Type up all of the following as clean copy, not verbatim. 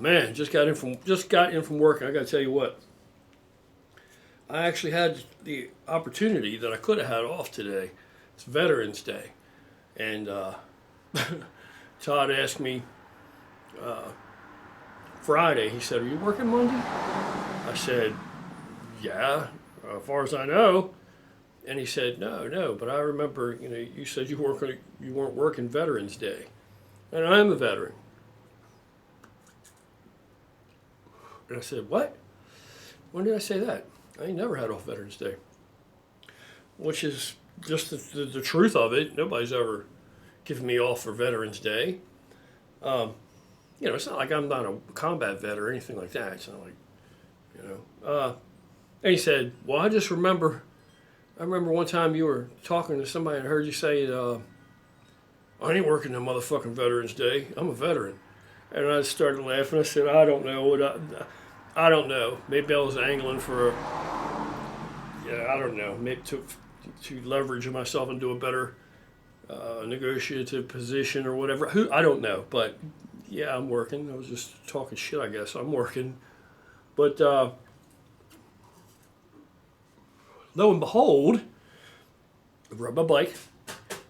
Man, just got in from work. I got to tell you what. I actually had the opportunity that I could have had off today. It's Veterans Day, and Todd asked me Friday. He said, "Are you working Monday?" I said, "Yeah, as far as I know." And he said, "No, but I remember, you said you weren't working Veterans Day, and I am a veteran." And I said, "What? When did I say that? I ain't never had off Veterans Day." Which is just the truth of it. Nobody's ever given me off for Veterans Day. It's not like I'm not a combat vet or anything like that. It's not like, And he said, "Well, I remember one time you were talking to somebody and I heard you say, I ain't working no motherfucking Veterans Day. I'm a veteran." And I started laughing. I said, "I don't know. I don't know. Maybe I was angling for I don't know. Maybe to leverage myself into a better negotiative position or whatever. I don't know. But yeah, I'm working. I was just talking shit, I guess. I'm working. But lo and behold, I rode my bike,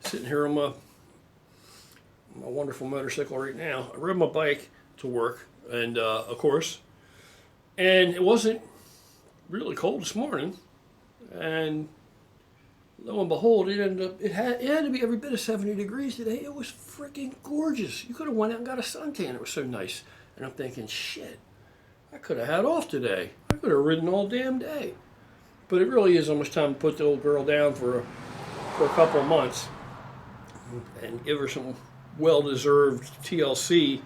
sitting here on my wonderful motorcycle right now. I rode my bike to work, and of course, and it wasn't really cold this morning, and lo and behold, it had to be every bit of 70 degrees today. It was freaking gorgeous. You could have went out and got a suntan. It was so nice. And I'm thinking, shit, I could have had off today. I could have ridden all damn day. But it really is almost time to put the old girl down for a couple of months and give her some well-deserved TLC.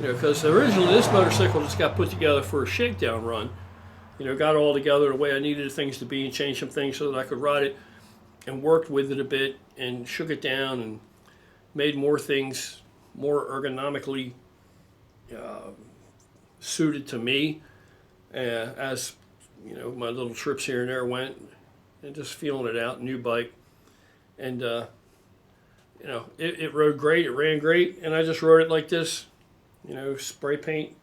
Because originally this motorcycle just got put together for a shakedown run. Got it all together the way I needed things to be and changed some things so that I could ride it and worked with it a bit and shook it down and made more things more ergonomically suited to me as my little trips here and there went, and just feeling it out. New bike, and it rode great, it ran great, and I just rode it like this, spray paint,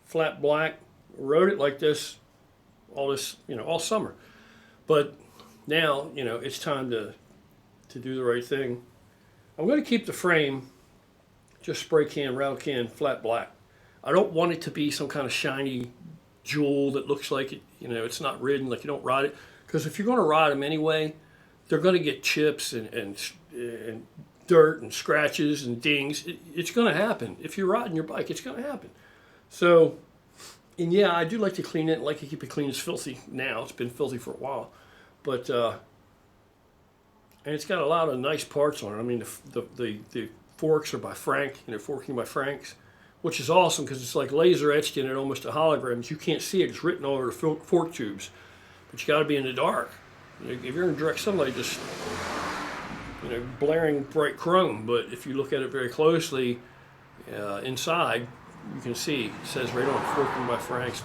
flat black, rode it like this all summer. But now it's time to do the right thing. I'm going to keep the frame just spray can, rattle can, flat black. I don't want it to be some kind of shiny jewel that looks like it's not ridden, like you don't ride it. Because if you're going to ride them anyway, they're going to get chips and dirt and scratches and dings. It's going to happen. If you're riding your bike, it's going to happen. So, and yeah, I do like to clean it. I like to keep it clean. It's filthy now. It's been filthy for a while. But, and it's got a lot of nice parts on it. I mean, the forks are by Frank, forking by Frank's, which is awesome because it's like laser etched in it, almost a hologram. You can't see it. It's written all over the fork tubes. But you got to be in the dark. If you're in direct sunlight, just blaring bright chrome. But if you look at it very closely inside, you can see it says right on forking by Frank's.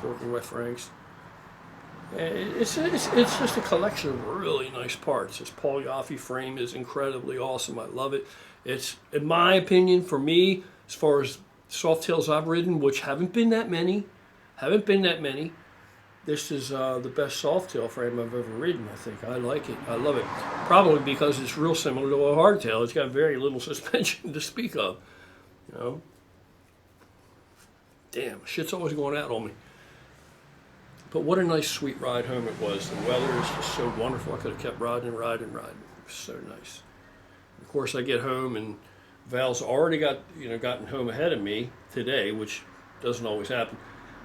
It's just a collection of really nice parts. This Paul Yaffe frame is incredibly awesome. I love it. It's, in my opinion, for me, as far as Softails I've ridden, which haven't been that many, this is the best Softail frame I've ever ridden, I think. I like it. I love it. Probably because it's real similar to a hardtail. It's got very little suspension to speak of. Damn, shit's always going out on me. But what a nice, sweet ride home it was. The weather is just so wonderful. I could have kept riding and riding and riding. It was so nice. Of course, I get home and Val's already gotten home ahead of me today, which doesn't always happen.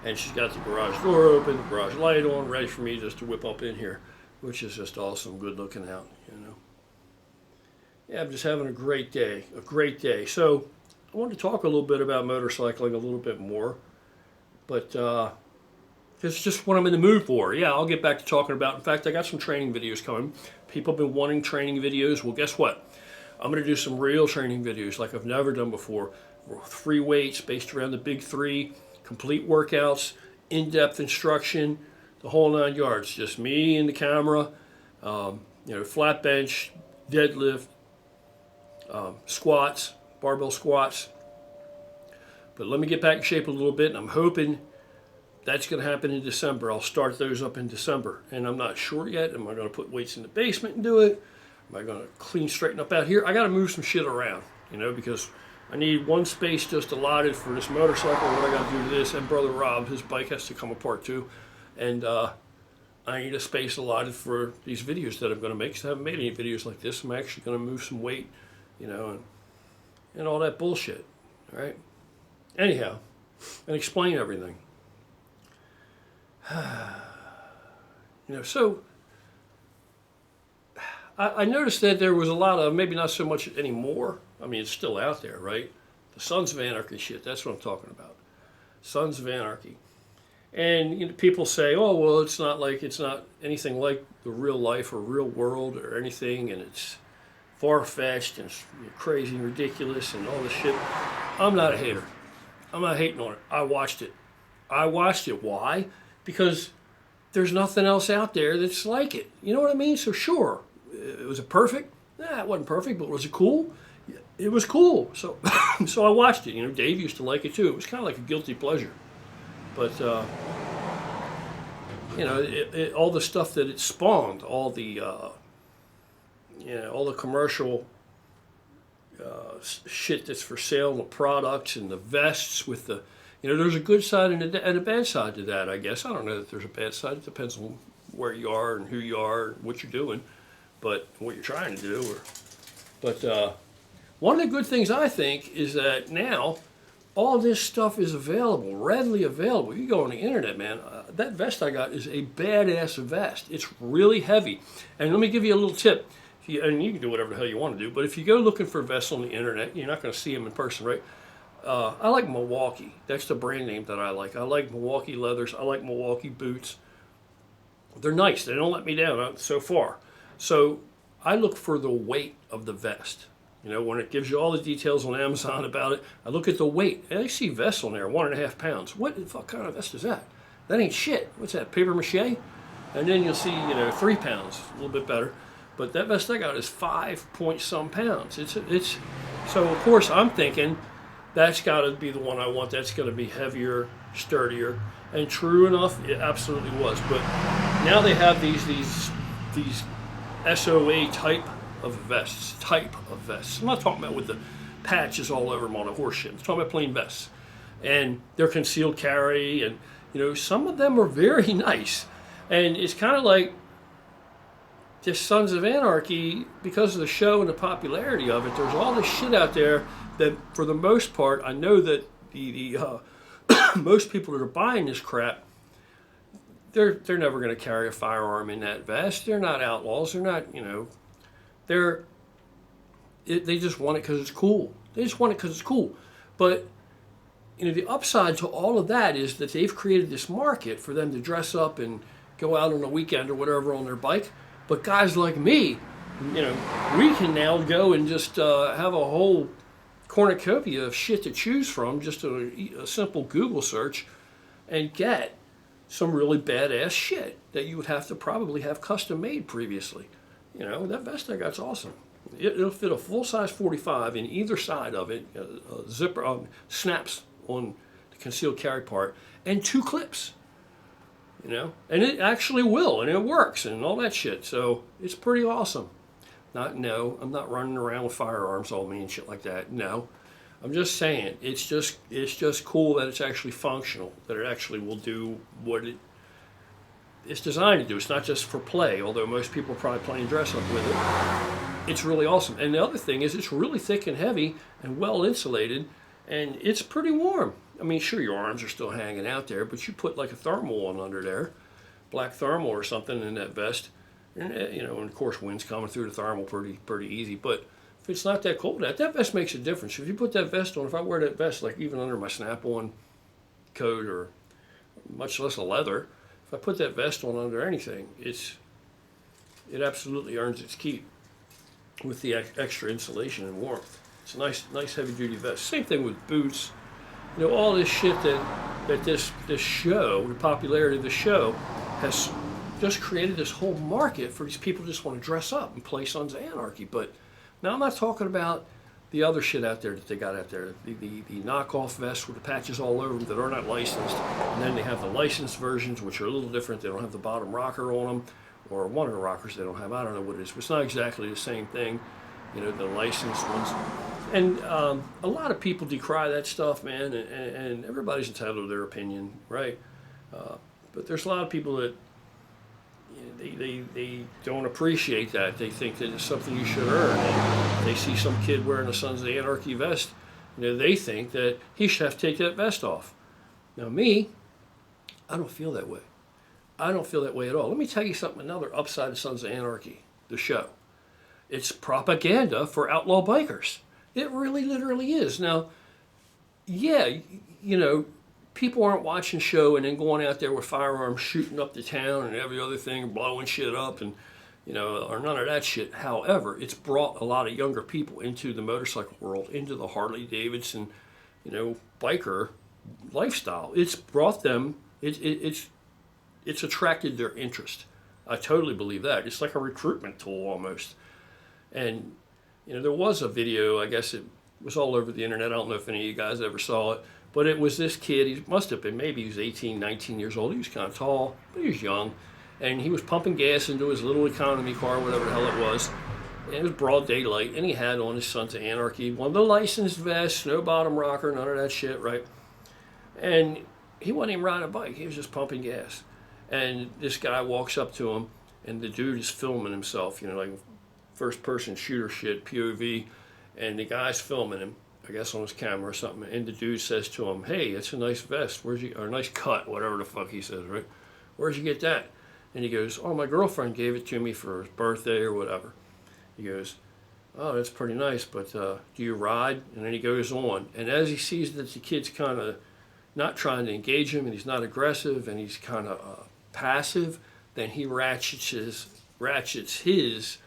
And she's got the garage door open, the garage light on, ready for me just to whip up in here, which is just awesome, good looking out, Yeah, I'm just having a great day. So I wanted to talk a little bit about motorcycling a little bit more, but it's just what I'm in the mood for. Yeah, I'll get back to talking about. In fact, I got some training videos coming. People have been wanting training videos. Well, guess what? I'm going to do some real training videos like I've never done before. Free weights based around the big three, complete workouts, in-depth instruction, the whole 9 yards. Just me and the camera, flat bench, deadlift, squats, barbell squats. But let me get back in shape a little bit, and I'm hoping that's going to happen in December. I'll start those up in December, and I'm not sure yet. Am I going to put weights in the basement and do it? Am I going to straighten up out here? I got to move some shit around, because I need one space just allotted for this motorcycle. What I got to do to this, and Brother Rob, his bike has to come apart too, and I need a space allotted for these videos that I'm going to make. Because I haven't made any videos like this. I'm actually going to move some weight, and all that bullshit. All right. Anyhow, and explain everything. So I noticed that there was a lot of, maybe not so much anymore. I mean, it's still out there, right? The Sons of Anarchy shit. That's what I'm talking about. Sons of Anarchy. And people say, oh, well, it's not anything like the real life or real world or anything, and it's far-fetched and it's crazy and ridiculous and all this shit. I'm not a hater. I'm not hating on it. I watched it. Why? Because there's nothing else out there that's like it. You know what I mean? So sure, was it perfect? Nah, it wasn't perfect, but was it cool? It was cool. So so I watched it. Dave used to like it too. It was kind of like a guilty pleasure. But, all the stuff that it spawned, all the commercial shit that's for sale, the products and the vests with the, there's a good side and a bad side to that, I guess. I don't know that there's a bad side. It depends on where you are and who you are and what you're doing, but what you're trying to do. But one of the good things I think is that now all this stuff is available, readily available. You go on the internet, man. That vest I got is a badass vest. It's really heavy. And let me give you a little tip. And you can do whatever the hell you want to do, but if you go looking for vests on the internet, you're not going to see them in person, right? I like Milwaukee. That's the brand name that I like. I like Milwaukee leathers. I like Milwaukee boots. They're nice. They don't let me down so far. So I look for the weight of the vest. When it gives you all the details on Amazon about it, I look at the weight. And I see vests on there, 1.5 pounds. What the fuck kind of vest is that? That ain't shit. What's that, paper mache? And then you'll see, 3 pounds, a little bit better. But that vest I got is 5 point some pounds. It's so of course I'm thinking that's got to be the one I want. That's going to be heavier, sturdier, and true enough, it absolutely was. But now they have these SOA type of vests. I'm not talking about with the patches all over them on a horse shit. I'm talking about plain vests, and they're concealed carry, and some of them are very nice, and it's kind of like. Just Sons of Anarchy, because of the show and the popularity of it, there's all this shit out there that, for the most part, I know that the most people that are buying this crap, they're never going to carry a firearm in that vest. They're not outlaws. They're not, they just want it because it's cool. They just want it because it's cool. But the upside to all of that is that they've created this market for them to dress up and go out on a weekend or whatever on their bike. But guys like me, we can now go and just have a whole cornucopia of shit to choose from, just a simple Google search, and get some really badass shit that you would have to probably have custom made previously. That vest I got's awesome. It'll fit a full-size 45 in either side of it, zipper snaps on the concealed carry part, and 2 clips. And it actually will, and it works, and all that shit. So it's pretty awesome. I'm not running around with firearms on me and shit like that. No, I'm just saying it's just cool that it's actually functional, that it actually will do what it's designed to do. It's not just for play, although most people are probably playing dress up with it. It's really awesome. And the other thing is, it's really thick and heavy and well insulated, and it's pretty warm. I mean, sure, your arms are still hanging out there, but you put like a thermal on under there, black thermal or something in that vest, and and of course wind's coming through the thermal pretty easy. But if it's not that cold, that vest makes a difference. If you put that vest on, if I wear that vest, like even under my snap-on coat or much less a leather, if I put that vest on under anything, it absolutely earns its keep with the extra insulation and warmth. It's a nice heavy-duty vest. Same thing with boots. All this shit that this show, the popularity of the show, has just created this whole market for these people who just want to dress up and play Sons of Anarchy. But now I'm not talking about the other shit out there that they got out there, the knockoff vests with the patches all over them that are not licensed, and then they have the licensed versions, which are a little different. They don't have the bottom rocker on them, or one of the rockers they don't have. I don't know what it is, but it's not exactly the same thing, you know, the licensed ones. And a lot of people decry that stuff, man, and everybody's entitled to their opinion, right? But there's a lot of people that, you know, they don't appreciate that. They think that it's something you should earn. And they see some kid wearing a Sons of Anarchy vest, you know, they think that he should have to take that vest off. Now me, I don't feel that way. I don't feel that way at all. Let me tell you something, another upside of Sons of Anarchy, the show. It's propaganda for outlaw bikers. It really literally is. Now, yeah, you know, people aren't watching show and then going out there with firearms shooting up the town and every other thing, blowing shit up and, you know, or none of that shit. However, it's brought a lot of younger people into the motorcycle world, into the Harley Davidson, you know, biker lifestyle. It's brought them, it's attracted their interest. I totally believe that. It's like a recruitment tool almost. And, you know, there was a video, I guess it was all over the internet. I don't know if any of you guys ever saw it, but it was this kid. He must have been, maybe he was 18, 19 years old. He was kind of tall, but he was young. And he was pumping gas into his little economy car, whatever the hell it was. And it was broad daylight, and he had on his Sons of Anarchy, one of the licensed vests, no bottom rocker, none of that shit, right? And he wasn't even riding a bike. He was just pumping gas. And this guy walks up to him, and the dude is filming himself, you know, like first-person shooter shit, POV, and the guy's filming him, I guess on his camera or something, and the dude says to him, "Hey, it's a nice vest. Or a nice cut," whatever the fuck he says, right? "Where'd you get that?" And he goes, "Oh, my girlfriend gave it to me for his birthday or whatever." He goes, "Oh, that's pretty nice, but do you ride?" And then he goes on, and as he sees that the kid's kind of not trying to engage him, and he's not aggressive, and he's kind of passive, then he ratchets his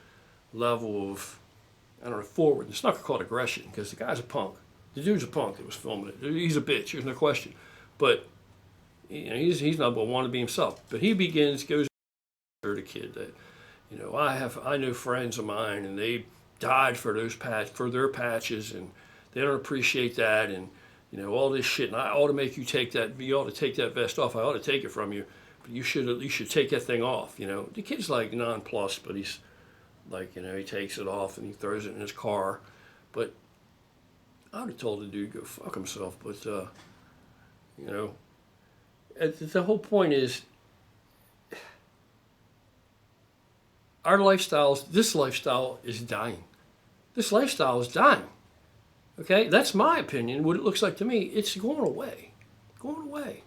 level of, I don't know, forward. It's not going to call it aggression, because the guy's a punk. The dude's a punk that was filming it. He's a bitch, there's no question. But you know, he's not going to want to be himself. But he goes to the kid that, you know, I know friends of mine, and they died for their patches, and they don't appreciate that, and you know, all this shit. And I ought to make you take that. You ought to take that vest off. I ought to take it from you, but you should take that thing off. You know, the kid's like nonplussed, but he's like, you know, he takes it off and he throws it in his car. But I would have told the dude go fuck himself. But you know, the whole point is, our lifestyles. This lifestyle is dying. This lifestyle is dying. Okay, that's my opinion. What it looks like to me, it's going away. Going away.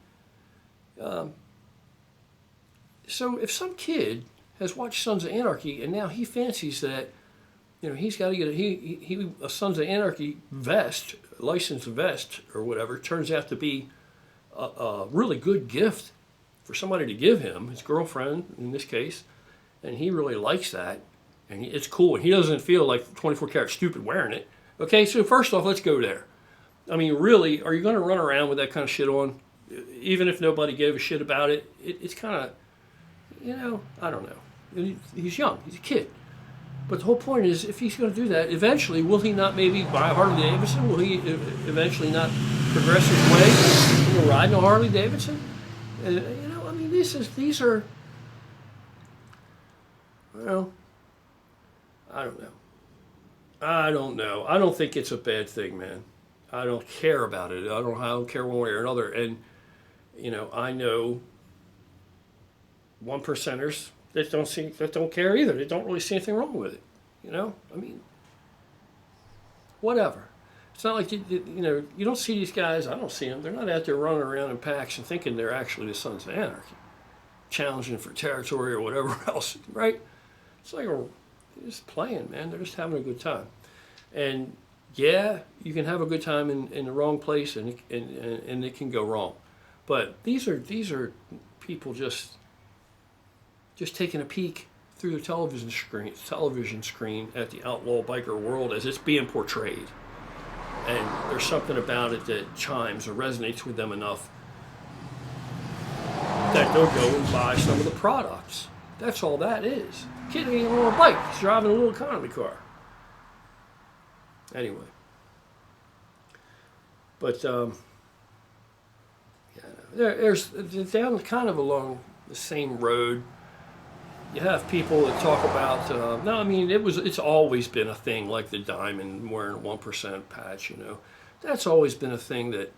So if some kid has watched Sons of Anarchy and now he fancies that, you know, he's got to get a Sons of Anarchy vest, licensed vest or whatever, turns out to be a really good gift for somebody to give him, his girlfriend in this case, and he really likes that, and it's cool, and he doesn't feel like 24 karat stupid wearing it. Okay, so first off, let's go there. I mean, really, are you going to run around with that kind of shit on? Even if nobody gave a shit about it, it's kind of, you know, I don't know. He's young, he's a kid. But the whole point is, if he's going to do that, eventually, will he not maybe buy a Harley Davidson? Will he eventually not progress his way into riding a Harley Davidson? You know, I mean, these are, well, I don't know. I don't think it's a bad thing, man. I don't care about it. I don't care one way or another. And, you know, I know 1%ers that don't care either. They don't really see anything wrong with it. You know, I mean, whatever. It's not like, you know, you don't see these guys. I don't see them. They're not out there running around in packs and thinking they're actually the Sons of Anarchy, challenging for territory or whatever else, right? It's like they're just playing, man. They're just having a good time. And yeah, you can have a good time in the wrong place, and it can go wrong. But these are people just taking a peek through the television screen at the outlaw biker world as it's being portrayed. And there's something about it that chimes or resonates with them enough that they'll go and buy some of the products. That's all that is. Kid ain't on a bike. He's driving a little economy car. Anyway, But yeah, there's down kind of along the same road. You have people that talk about. No, I mean it's always been a thing, like the diamond wearing a 1% patch. That's always been a thing that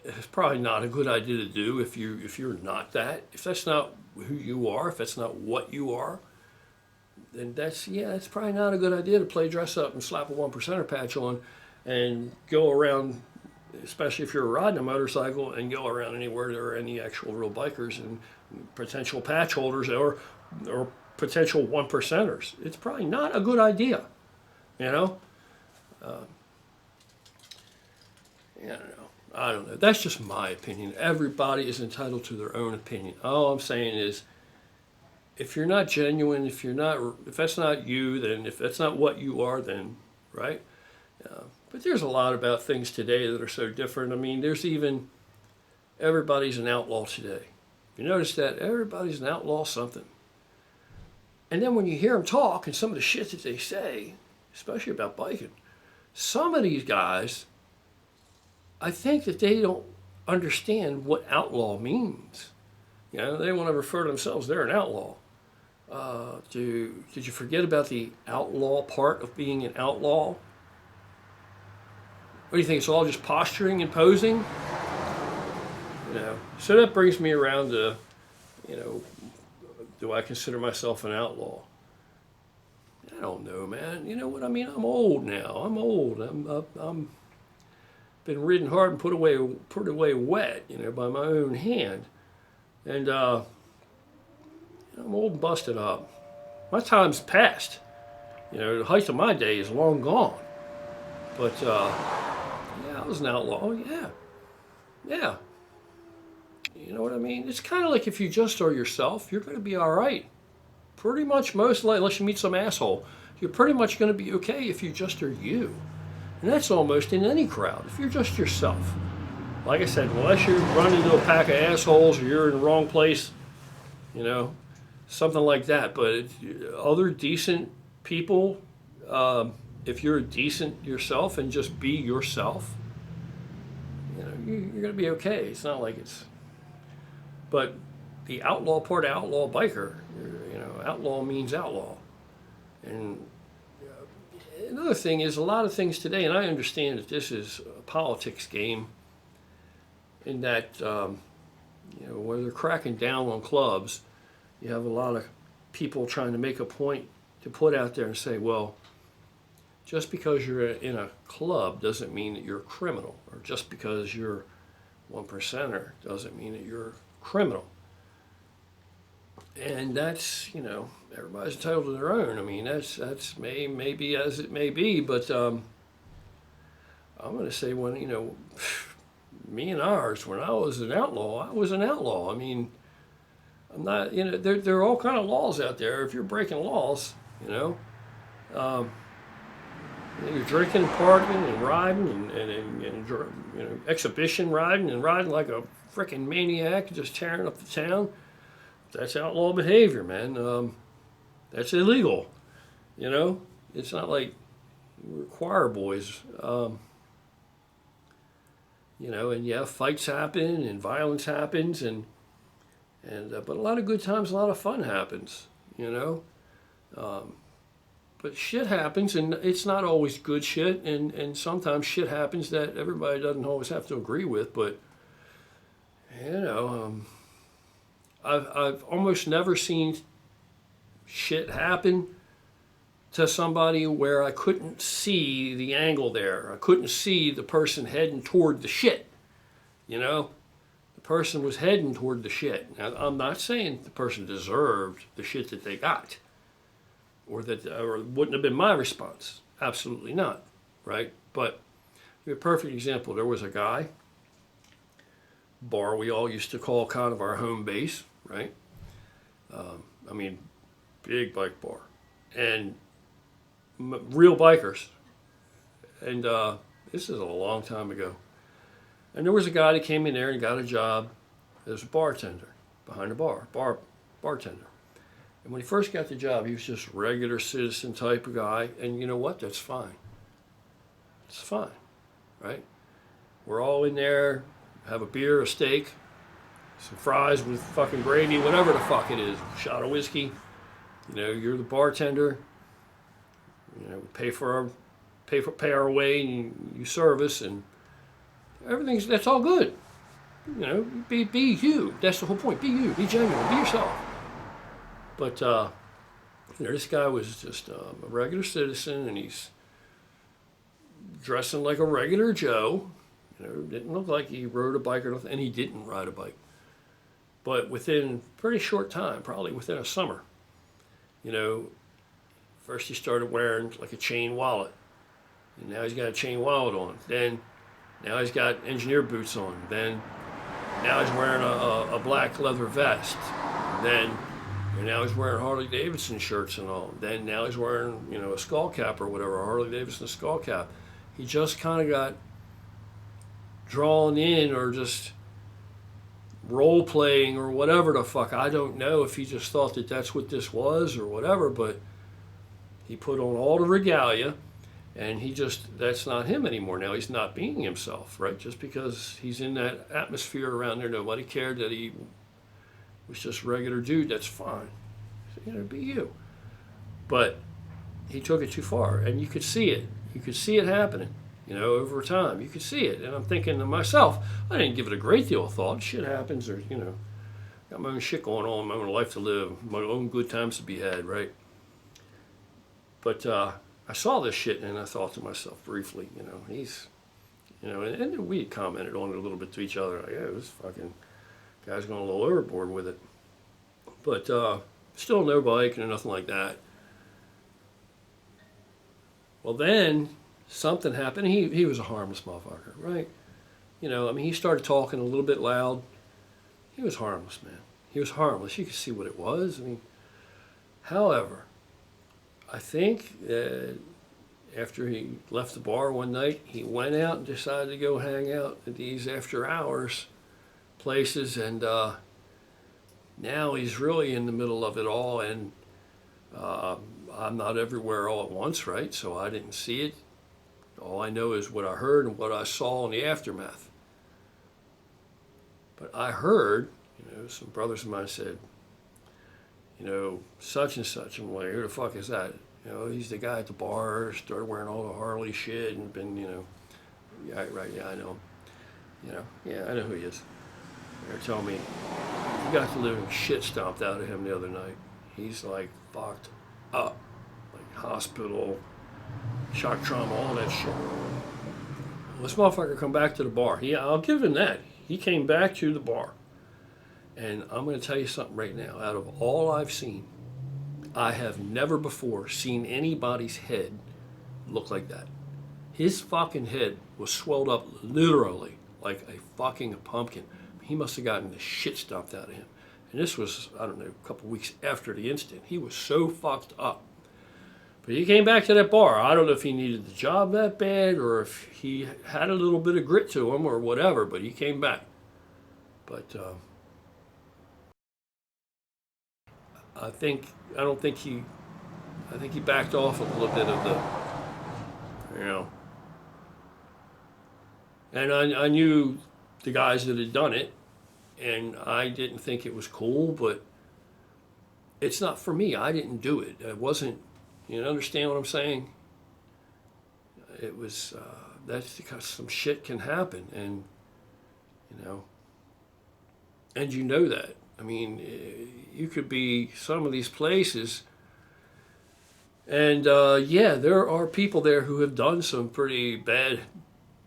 it's probably not a good idea to do if you're not that. If that's not who you are, if that's not what you are, then it's probably not a good idea to play dress up and slap a 1%er patch on and go around, especially if you're riding a motorcycle, and go around anywhere there are any actual real bikers and potential patch holders or potential 1%ers. It's probably not a good idea, you know. I don't know. That's just my opinion. Everybody is entitled to their own opinion. All I'm saying is, if you're not genuine, if that's not you, then if that's not what you are, then right. But there's a lot about things today that are so different. I mean, everybody's an outlaw today. You notice that everybody's an outlaw something. And then when you hear them talk and some of the shit that they say, especially about biking, some of these guys, I think that they don't understand what outlaw means. They want to refer to themselves, they're an outlaw. Did you forget about the outlaw part of being an outlaw? What do you think? It's all just posturing and posing? So that brings me around to, do I consider myself an outlaw? I don't know, man. You know what I mean? I'm old now. I'm old. I'm been ridden hard and put away wet, by my own hand. And I'm old and busted up. My time's past. The height of my day is long gone. But I was an outlaw. Yeah. You know what I mean? It's kind of like if you just are yourself, you're going to be all right. Pretty much most likely, unless you meet some asshole, you're pretty much going to be okay if you just are you. And that's almost in any crowd. If you're just yourself. Like I said, unless you run into a pack of assholes or you're in the wrong place, something like that. But other decent people, if you're decent yourself and just be yourself, you're going to be okay. It's not like it's... But the outlaw part of outlaw biker, outlaw means outlaw. And another thing is a lot of things today, and I understand that this is a politics game, in that, where they're cracking down on clubs, you have a lot of people trying to make a point to put out there and say, well, just because you're in a club doesn't mean that you're a criminal, or just because you're 1%er doesn't mean that you're a criminal. And that's, everybody's entitled to their own. I mean, that's maybe as it may be, but I'm going to say when, me and ours, when I was an outlaw, I was an outlaw. I mean, I'm not, there are all kind of laws out there. If you're breaking laws, you're drinking and partying and riding and exhibition riding and riding like a freaking maniac, just tearing up the town. That's outlaw behavior, man. That's illegal. It's not like we're choir boys. And fights happen and violence happens, but a lot of good times, a lot of fun happens. But shit happens, and it's not always good shit, and sometimes shit happens that everybody doesn't always have to agree with. But I've almost never seen shit happen to somebody where I couldn't see the angle there. I couldn't see the person heading toward the shit. The person was heading toward the shit. Now, I'm not saying the person deserved the shit that they got, or wouldn't have been my response. Absolutely not, right? But a perfect example. There was a guy, bar we all used to call kind of our home base, right? Big bike bar, and real bikers. And this is a long time ago. And there was a guy that came in there and got a job as a bartender behind the bartender. And when he first got the job, he was just regular citizen type of guy. And you know what? That's fine. It's fine, right? We're all in there, have a beer, a steak, some fries with fucking gravy, whatever the fuck it is, shot of whiskey. You know, you're the bartender. You know, we pay our way, and you serve us, and that's all good. You know, be you. That's the whole point. Be you. Be genuine. Be yourself. But you know, this guy was just a regular citizen, and he's dressing like a regular Joe. You know, didn't look like he rode a bike or nothing, and he didn't ride a bike. But within a pretty short time, probably within a summer, you know, first he started wearing like a chain wallet, and now he's got a chain wallet on. Then now he's got engineer boots on. Then now he's wearing a black leather vest. Then now he's wearing Harley Davidson shirts and all. Then now he's wearing, you know, a skull cap or whatever, a Harley Davidson skull cap. He just kind of got drawn in, or just role playing or whatever the fuck. I don't know if he just thought that that's what this was or whatever, but he put on all the regalia, and that's not him anymore. Now he's not being himself, right? Just because he's in that atmosphere around there, nobody cared that he was just a regular dude, that's fine. You know, be you. But he took it too far, and you could see it. You could see it happening, you know, over time. You could see it. And I'm thinking to myself, I didn't give it a great deal of thought. Shit happens, or, you know, got my own shit going on, my own life to live, my own good times to be had, right? But I saw this shit, and I thought to myself briefly, you know, he's, you know, and we had commented on it a little bit to each other, like, yeah, this fucking guy's going a little overboard with it. But still no bike and nothing like that. Well, then something happened. He was a harmless motherfucker, right? You know, I mean, he started talking a little bit loud. He was harmless, man. He was harmless. You could see what it was. I mean, however, I think after he left the bar one night, he went out and decided to go hang out at these after hours places, and now he's really in the middle of it all, and I'm not everywhere all at once, right? So I didn't see it. All I know is what I heard and what I saw in the aftermath. But I heard, you know, some brothers of mine said, you know, such and such. I'm like, who the fuck is that? You know, he's the guy at the bar, started wearing all the Harley shit and been, you know, yeah, right, yeah, I know him. You know, yeah, I know who he is. They're telling me, you got the living shit stomped out of him the other night. He's like fucked up, like hospital, shock trauma, all that shit. This motherfucker come back to the bar. I'll give him that. He came back to the bar. And I'm going to tell you something right now. Out of all I've seen, I have never before seen anybody's head look like that. His fucking head was swelled up literally like a fucking pumpkin. He must have gotten the shit stomped out of him. And this was, I don't know, a couple weeks after the incident. He was so fucked up. But he came back to that bar. I don't know if he needed the job that bad or if he had a little bit of grit to him or whatever, but he came back. But I think he backed off a little bit of the, you know. And I knew the guys that had done it, and I didn't think it was cool, but it's not for me. I didn't do it. It wasn't, you understand what I'm saying? It was, that's because some shit can happen, and, you know, and you know that. I mean, you could be some of these places, and yeah, there are people there who have done some pretty bad,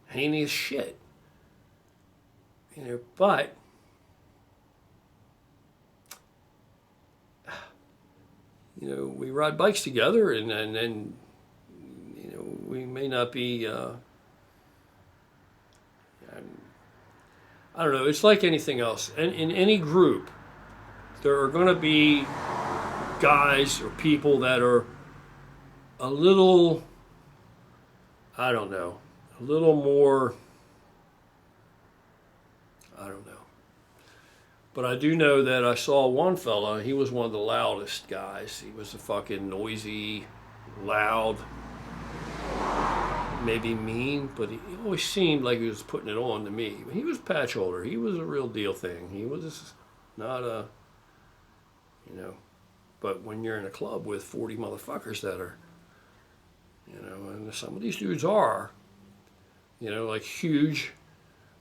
heinous shit. You know, but you know, we ride bikes together, and you know, we may not be. I don't know. It's like anything else, and in any group, there are going to be guys or people that are a little, I don't know, a little more, I don't know. But I do know that I saw one fella, he was one of the loudest guys. He was a fucking noisy, loud, maybe mean, but he always seemed like he was putting it on to me. He was a patch holder. He was a real deal thing. He was not a, you know, but when you're in a club with 40 motherfuckers that are, you know, and some of these dudes are, you know, like huge,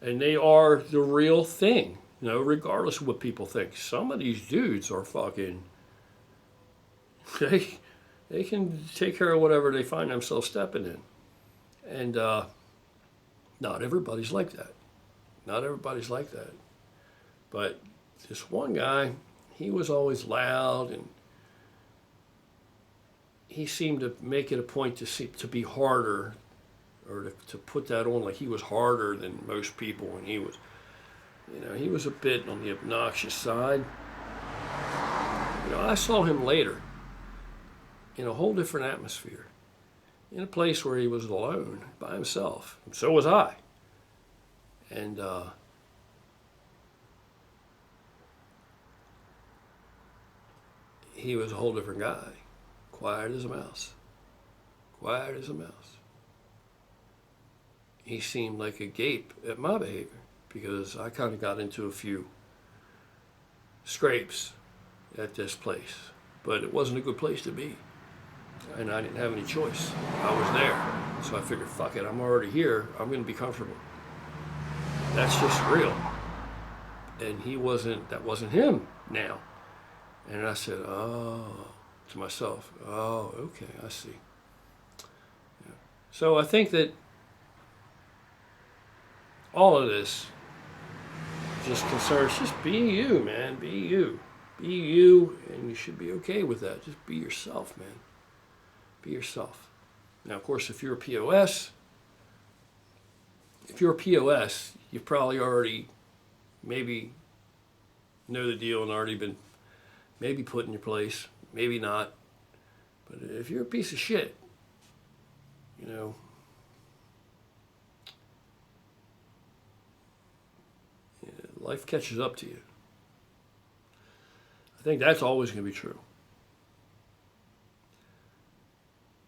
and they are the real thing, you know, regardless of what people think. Some of these dudes are fucking, they can take care of whatever they find themselves stepping in. And not everybody's like that. Not everybody's like that. But this one guy, he was always loud, and he seemed to make it a point to be harder, or to put that on like he was harder than most people, and he was, you know, he was a bit on the obnoxious side. You know, I saw him later in a whole different atmosphere, in a place where he was alone by himself. And so was I. And he was a whole different guy. Quiet as a mouse. Quiet as a mouse. He seemed like a gape at my behavior, because I kind of got into a few scrapes at this place. But it wasn't a good place to be. And I didn't have any choice. I was there. So I figured, fuck it, I'm already here. I'm going to be comfortable. That's just real. And that wasn't him now. And I said, oh, to myself, oh, okay, I see. Yeah. So I think that all of this just concerns, just be you, man. Be you. Be you, and you should be okay with that. Just be yourself, man. Be yourself. Now, of course, if you're a POS, you've probably already maybe know the deal and already been maybe put in your place, maybe not. But if you're a piece of shit, you know, life catches up to you. I think that's always going to be true.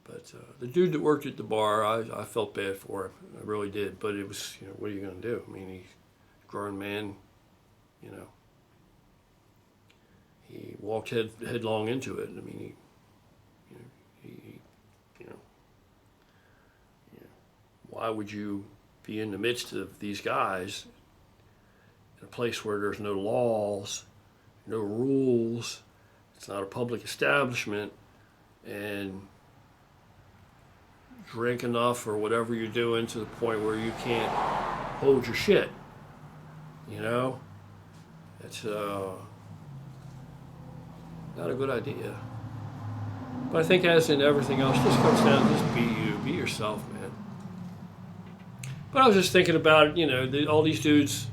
But the dude that worked at the bar, I felt bad for him. I really did. But it was, you know, what are you going to do? I mean, he's a grown man, you know. He walked headlong into it. I mean, you know, why would you be in the midst of these guys in a place where there's no laws, no rules, it's not a public establishment, and drink enough or whatever you're doing to the point where you can't hold your shit, you know? It's not a good idea. But I think, as in everything else, just comes down to just be you, be yourself, man. But I was just thinking about, you know, all these dudes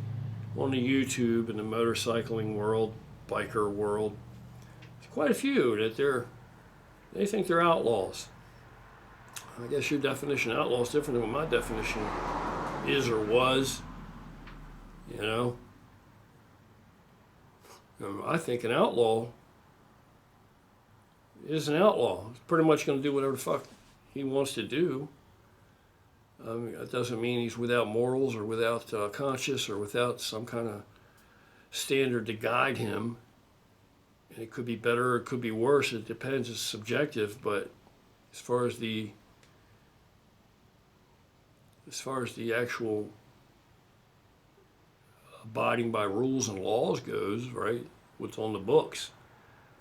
on the YouTube and the motorcycling world, biker world. There's quite a few that they think they're outlaws. I guess your definition of outlaw is different than what my definition is or was, you know. I think an outlaw is an outlaw. He's pretty much going to do whatever the fuck he wants to do. That doesn't mean he's without morals or without conscience or without some kind of standard to guide him. And it could be better or it could be worse. It depends. It's subjective. But as far as the actual abiding by rules and laws goes, right, what's on the books,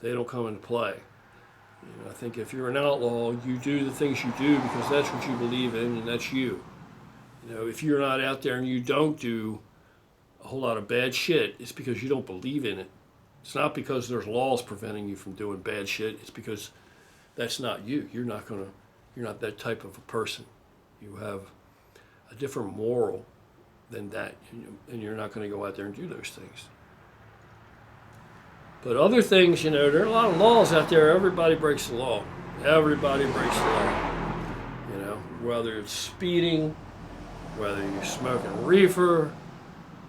they don't come into play. You know, I think if you're an outlaw, you do the things you do because that's what you believe in and that's you. You know, if you're not out there and you don't do a whole lot of bad shit, it's because you don't believe in it. It's not because there's laws preventing you from doing bad shit. It's because that's not you. You're not that type of a person. You have a different moral than that, and you're not going to go out there and do those things. But other things, you know, there are a lot of laws out there. Everybody breaks the law. Everybody breaks the law. You know, whether it's speeding, whether you're smoking reefer,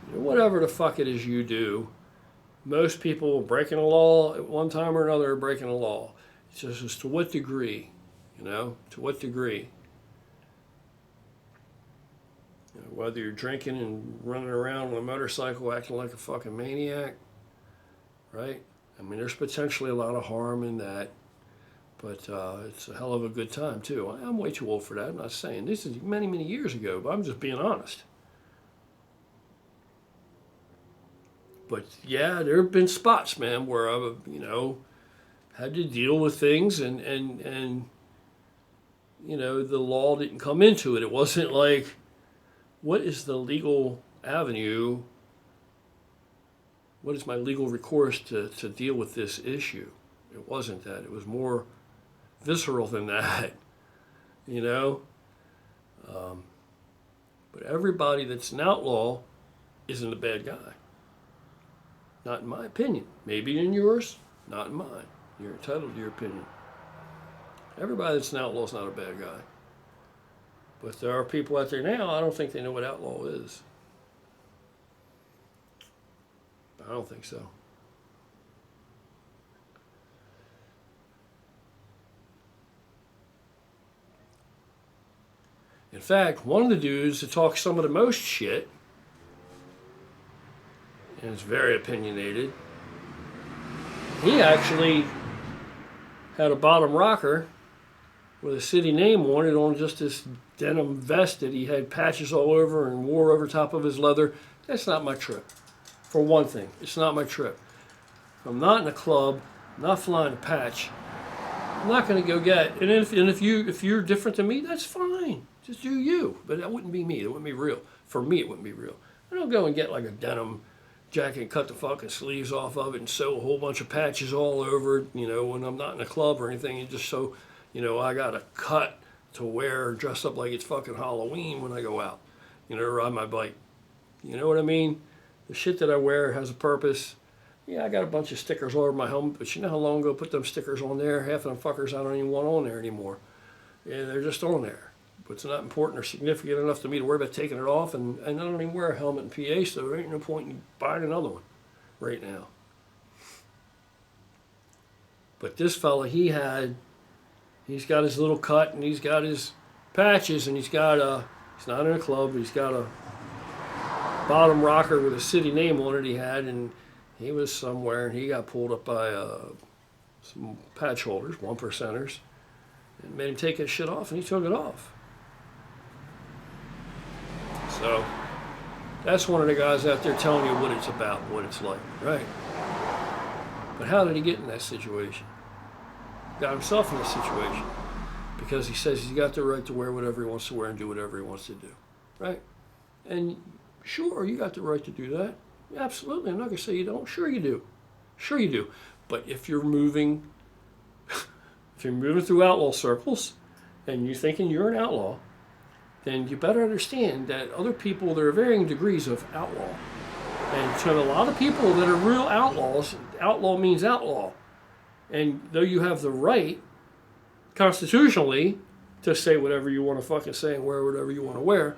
you know, whatever the fuck it is you do, most people breaking a law at one time or another are breaking a law. It's just as to what degree, you know, to what degree. You know, whether you're drinking and running around on a motorcycle acting like a fucking maniac, right? I mean, there's potentially a lot of harm in that, but it's a hell of a good time too. I'm way too old for that. I'm not saying this is many, many years ago, but I'm just being honest. But yeah, there have been spots, man, where I've, you know, had to deal with things and you know, the law didn't come into it. It wasn't like, what is the legal avenue? What is my legal recourse to deal with this issue? It wasn't that. It was more visceral than that, you know? But everybody that's an outlaw isn't a bad guy. Not in my opinion. Maybe in yours, not in mine. You're entitled to your opinion. Everybody that's an outlaw is not a bad guy. But there are people out there now, I don't think they know what outlaw is. I don't think so. In fact, one of the dudes that talks some of the most shit, and is very opinionated, he actually had a bottom rocker with a city name on it on just this denim vest that he had patches all over and wore over top of his leather. That's not my trip. For one thing, it's not my trip. If I'm not in a club, I'm not flying a patch, I'm not going to go get. And if you're different than me, that's fine. Just do you. But that wouldn't be me. It wouldn't be real. For me, it wouldn't be real. I don't go and get like a denim jacket and cut the fucking sleeves off of it and sew a whole bunch of patches all over it, you know, when I'm not in a club or anything. And just so, you know, I got a cut to wear, dressed up like it's fucking Halloween when I go out, you know, to ride my bike. You know what I mean? The shit that I wear has a purpose. Yeah, I got a bunch of stickers all over my helmet, but you know how long ago I put them stickers on there? Half of them fuckers I don't even want on there anymore. Yeah, they're just on there. But it's not important or significant enough to me to worry about taking it off, and I don't even wear a helmet in PA, so there ain't no point in buying another one right now. But this fella, he's got his little cut, and he's got his patches, and he's not in a club, he's got a bottom rocker with a city name on it he had, and he was somewhere, and he got pulled up by some patch holders, 1%ers, and made him take his shit off, and he took it off. So that's one of the guys out there telling you what it's about, what it's like, right? But how did he get in that situation? Got himself in this situation because he says he's got the right to wear whatever he wants to wear and do whatever he wants to do, right? And sure, you got the right to do that. Absolutely, I'm not going to say you don't. Sure you do. Sure you do. But if you're moving through outlaw circles and you're thinking you're an outlaw, then you better understand that other people, there are varying degrees of outlaw. And to a lot of people that are real outlaws, outlaw means outlaw. And though you have the right, constitutionally, to say whatever you want to fucking say and wear whatever you want to wear,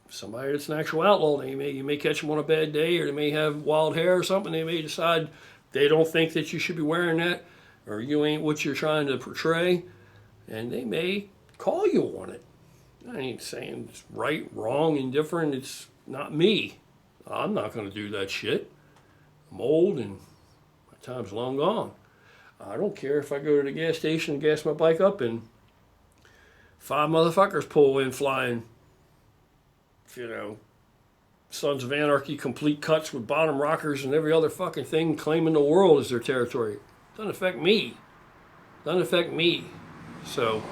somebody that's an actual outlaw, you may catch them on a bad day, or they may have wild hair or something, they may decide they don't think that you should be wearing that, or you ain't what you're trying to portray, and they may call you on it. I ain't saying it's right, wrong, indifferent. It's not me. I'm not going to do that shit. I'm old and my time's long gone. I don't care if I go to the gas station and gas my bike up and 5 motherfuckers pull in flying, you know, Sons of Anarchy complete cuts with bottom rockers and every other fucking thing, claiming the world as their territory. Doesn't affect me. Doesn't affect me. So,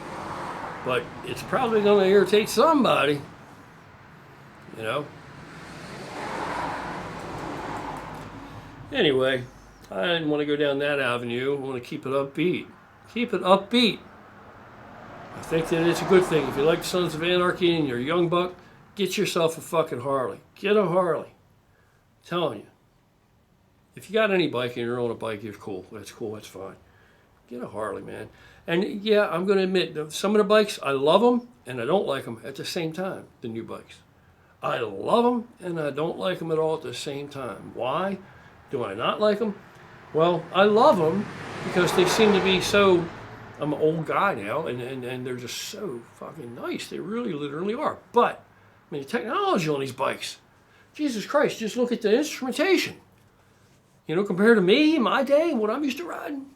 but it's probably going to irritate somebody, you know. Anyway, I didn't want to go down that avenue. I want to keep it upbeat. Keep it upbeat. I think that it's a good thing. If you like Sons of Anarchy and you're a young buck, get yourself a fucking Harley. Get a Harley. I'm telling you. If you got any bike and you're on a bike, it's cool. That's cool. That's fine. Get a Harley, man. And yeah, I'm going to admit, some of the bikes, I love them and I don't like them at the same time, the new bikes. I love them and I don't like them at all at the same time. Why do I not like them? Well, I love them because they seem to be so I'm an old guy now, and they're just so fucking nice. They really, literally are. But, I mean, the technology on these bikes, Jesus Christ, just look at the instrumentation. You know, compared to me in my day and what I'm used to riding.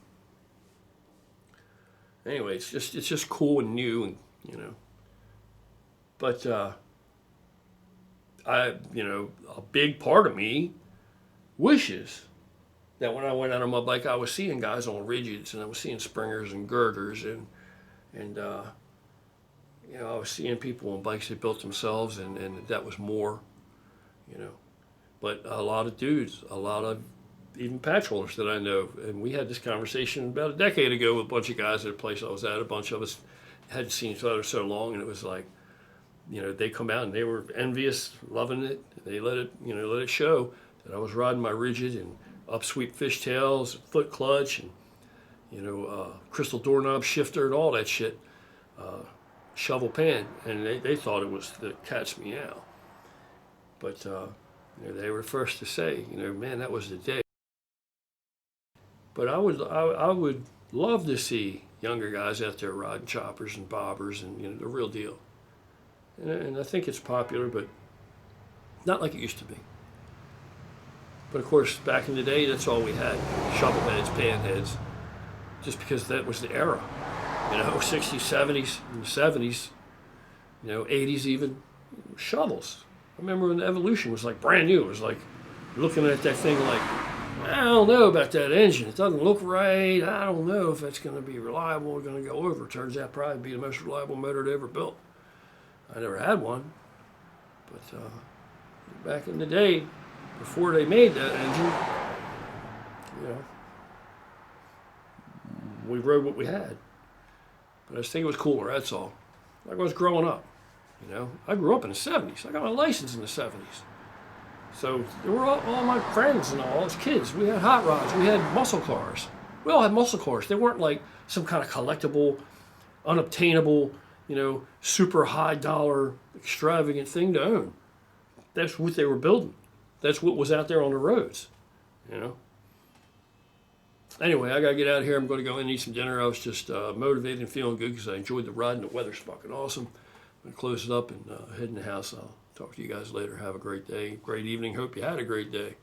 Anyway, it's just cool and new, and you know. But a big part of me wishes that when I went out on my bike, I was seeing guys on rigids, and I was seeing springers and girders, and I was seeing people on bikes that built themselves, and that was more, you know. But a lot of dudes, a lot of even patch holders that I know, and we had this conversation about a decade ago with a bunch of guys at a place I was at. A bunch of us hadn't seen each other so long, and it was like, you know, they come out and they were envious, loving it. They let it show that I was riding my rigid and upsweep fishtails, foot clutch, and crystal doorknob shifter and all that shit, shovel pan, and they thought it was the cat's meow. But they were first to say, man, that was the day. But I would love to see younger guys out there riding choppers and bobbers and the real deal. And I think it's popular, but not like it used to be. But of course, back in the day, that's all we had: shovel heads, pan heads, just because that was the era. 60s, 70s, and 70s, 80s even, shovels. I remember when the Evolution was like brand new. It was like looking at that thing like, I don't know about that engine. It doesn't look right. I don't know if it's going to be reliable or going to go over. Turns out probably be the most reliable motor they ever built. I never had one, but back in the day, before they made that engine, we rode what we had. But I just think it was cooler, that's all. Like I was growing up, I grew up in the 70s. I got my license in the 70s. So there were all my friends and all as kids. We had hot rods. We had muscle cars. We all had muscle cars. They weren't like some kind of collectible, unobtainable, super high dollar, extravagant thing to own. That's what they were building. That's what was out there on the roads, Anyway, I got to get out of here. I'm going to go in and eat some dinner. I was just motivated and feeling good because I enjoyed the ride and the weather's fucking awesome. I'm going to close it up and head in the house. I'll talk to you guys later. Have a great day, great evening. Hope you had a great day.